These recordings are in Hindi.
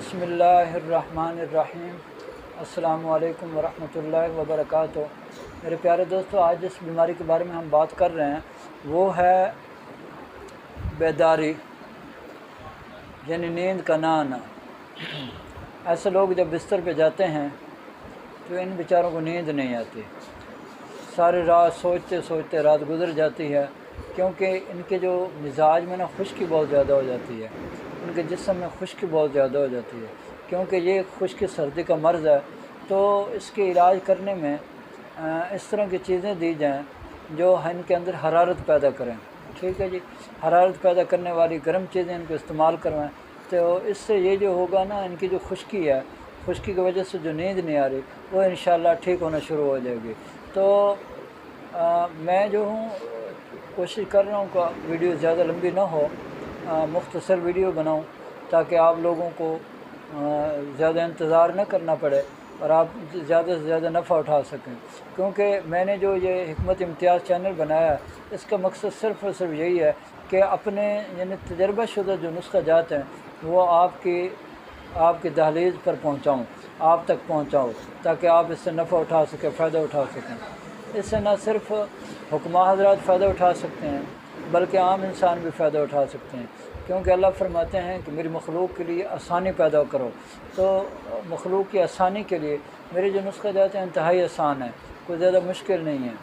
बिस्मिल्लाहिर्रहमानिर्रहीम। अस्सलामु अलैकुम वरहमतुल्लाहि वबरकातुहू। मेरे प्यारे दोस्तों, आज जिस बीमारी के बारे में हम बात कर रहे हैं वो है बेदारी, यानी नींद का ना आना। ऐसे लोग जब बिस्तर पे जाते हैं तो इन बेचारों को नींद नहीं आती। सारी रात सोचते सोचते रात गुजर जाती है, क्योंकि इनके जो मिजाज में ना खुश्की बहुत ज़्यादा हो जाती है, उनके जिस्म में खुश्की बहुत ज़्यादा हो जाती है, क्योंकि ये खुश्की सर्दी का मर्ज़ है। तो इसके इलाज करने में इस तरह की चीज़ें दी जाएं जो इनके अंदर हरारत पैदा करें। ठीक है जी, हरारत पैदा करने वाली गर्म चीज़ें इनको इस्तेमाल करवाएं, तो इससे ये जो होगा ना, इनकी जो खुश्की है, खुश्की की वजह से जो नींद नहीं आ रही वो इंशाअल्लाह ठीक होना शुरू हो जाएगी। तो मैं जो हूँ कोशिश कर रहा हूँ कि वीडियो ज़्यादा लंबी ना हो, मुख्तसर वीडियो बनाऊँ ताकि आप लोगों को ज़्यादा इंतज़ार न करना पड़े और आप ज़्यादा से ज़्यादा नफ़ा उठा सकें। क्योंकि मैंने जो ये हिकमत इम्तियाज़ चैनल बनाया है, इसका मकसद सिर्फ़ और सिर्फ यही है कि अपने यानी तजर्बाशुदा जो नुस्खा जात हैं वो आपकी दहलीज़ पर पहुँचाऊँ, आप तक पहुँचाऊँ, ताकि आप इससे नफ़ा उठा सकें, फ़ायदा उठा सकें। इससे न सिर्फ़ हुक्मा हज़रात फ़ायदा उठा सकते हैं बल्कि आम इंसान भी फ़ायदा उठा सकते हैं, क्योंकि अल्लाह फरमाते हैं कि मेरी मखलूक के लिए आसानी पैदा करो। तो मखलूक की आसानी के लिए मेरे जो नुस्खे जाते हैं इंतहाई आसान है, कोई ज़्यादा मुश्किल नहीं है।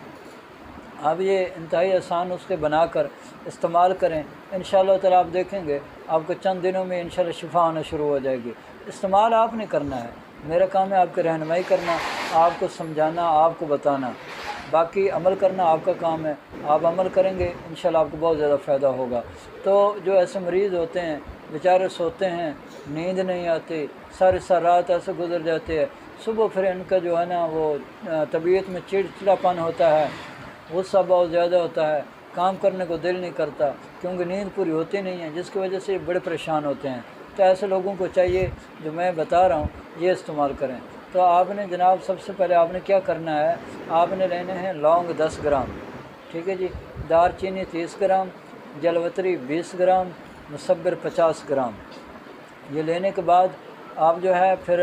अब ये इंतहाई आसान नुस्खे बनाकर इस्तेमाल करें, इंशाअल्लाह ताला आप देखेंगे आपको चंद दिनों में इंशाअल्लाह शिफा आना शुरू हो जाएगी। इस्तेमाल आपने करना है, मेरा काम है आपकी रहनुमाई करना, आपको समझाना, आपको बताना, बाकी अमल करना आपका काम है। आप अमल करेंगे इंशाअल्लाह आपको बहुत ज़्यादा फ़ायदा होगा। तो जो ऐसे मरीज़ होते हैं बेचारे सोते हैं, नींद नहीं आती, सारी रात ऐसे गुजर जाती है, सुबह फिर इनका जो है ना वो तबीयत में चिड़चिड़ापन होता है, गुस्सा बहुत ज़्यादा होता है, काम करने को दिल नहीं करता क्योंकि नींद पूरी होती नहीं है, जिसकी वजह से बड़े परेशान होते हैं। तो ऐसे लोगों को चाहिए जो मैं बता रहा हूँ ये इस्तेमाल करें। तो आपने जनाब सबसे पहले आपने क्या करना है, आपने लेने हैं लौंग 10 ग्राम, ठीक है जी, दारचीनी 30 ग्राम, जलवतरी 20 ग्राम, मुसब्बिर 50 ग्राम। ये लेने के बाद आप जो है फिर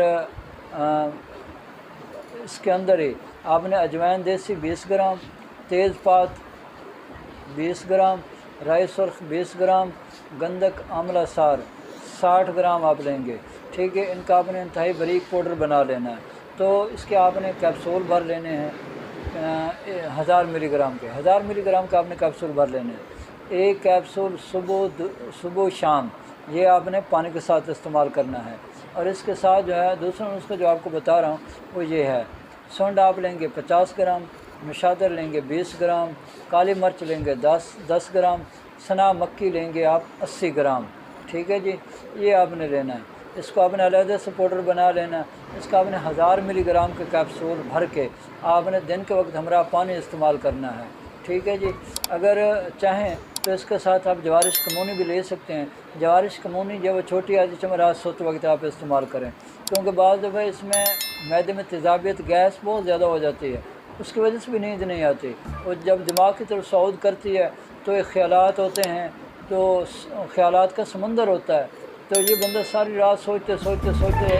इसके अंदर ही आपने अजवाइन देसी 20 ग्राम, तेज़पात 20 ग्राम, राई सुर्ख 20 ग्राम, गंधक आंवला सार 60 ग्राम आप लेंगे। ठीक है, इनका आपने इंतहाई बारीक पाउडर बना लेना है। तो इसके आपने कैप्सूल भर लेने हैं 1000 मिलीग्राम के, 1000 मिलीग्राम का आपने कैप्सूल भर लेने हैं। एक कैप्सूल सुबह शाम ये आपने पानी के साथ इस्तेमाल करना है। और इसके साथ जो है दूसरा नुस्खा जो आपको बता रहा हूँ वो ये है, सूंड आप लेंगे 50 ग्राम, नशादर लेंगे 20 ग्राम, काली मिर्च लेंगे 10 ग्राम, सना मक्की लेंगे आप 80 ग्राम। ठीक है जी, ये आपने लेना है। इसको आपने अलग से पाउडर बना लेना। इसका आपने 1000 मिलीग्राम के कैप्सूल भर के आपने दिन के वक्त हमरा पानी इस्तेमाल करना है। ठीक है जी, अगर चाहें तो इसके साथ आप जवारिश कमूनी भी ले सकते हैं। जवारिश कमूनी जब वो छोटी आदि चमरात सोते वक्त आप इस्तेमाल करें, क्योंकि बाद दफ़ा इसमें मैदे में तेज़ाबियत गैस बहुत ज़्यादा हो जाती है, उसकी वजह से भी नींद नहीं आती। और जब दिमाग की तरफ सऊद करती है तो एक ख्यालात होते हैं, तो ख्यालात का समंदर होता है, तो ये बंदा सारी रात सोचते सोचते सोचते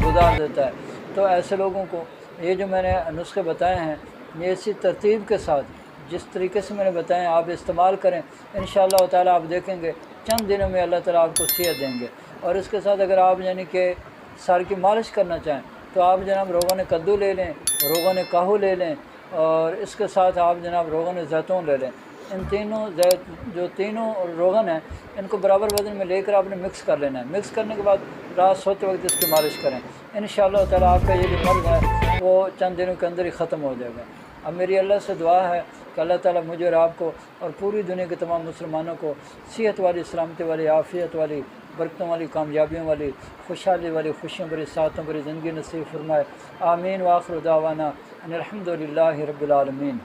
गुजार देता है। तो ऐसे लोगों को ये जो मैंने नुस्खे बताए हैं ये इसी तरतीब के साथ जिस तरीके से मैंने बताए आप इस्तेमाल करें, इंशाअल्लाह ताला आप देखेंगे चंद दिनों में अल्लाह ताला आपको सेहत देंगे। और इसके साथ अगर आप यानी कि सर की मालिश करना चाहें तो आप जनाब रोगन कद्दू ले लें, रोगन काहू ले लें, और इसके साथ आप जनाब रोगन जैतून ले लें। इन तीनों जो तीनों रोगन हैं इनको बराबर वज़न में लेकर आपने मिक्स कर लेना है। मिक्स करने के बाद रात सोते वक्त इसकी मालिश करें, इंशाअल्लाह ताला आपका ये जो मर्ज़ है वो चंद दिनों के अंदर ही ख़त्म हो जाएगा। अब मेरी अल्लाह से दुआ है कि अल्लाह ताला मुझे और आपको और पूरी दुनिया के तमाम मुसलमानों को सेहत वाली, सलामती वाली, आफ़ियत वाली, बरकतों वाली, कामयाबियों वाली, खुशहाली वाली, खुशियों भरी, सातों भरी ज़िंदगी नसीब फरमाए। आमीन व आखिर दावाना अनिल हम्दुलिल्लाहि रब्बिल आलमीन।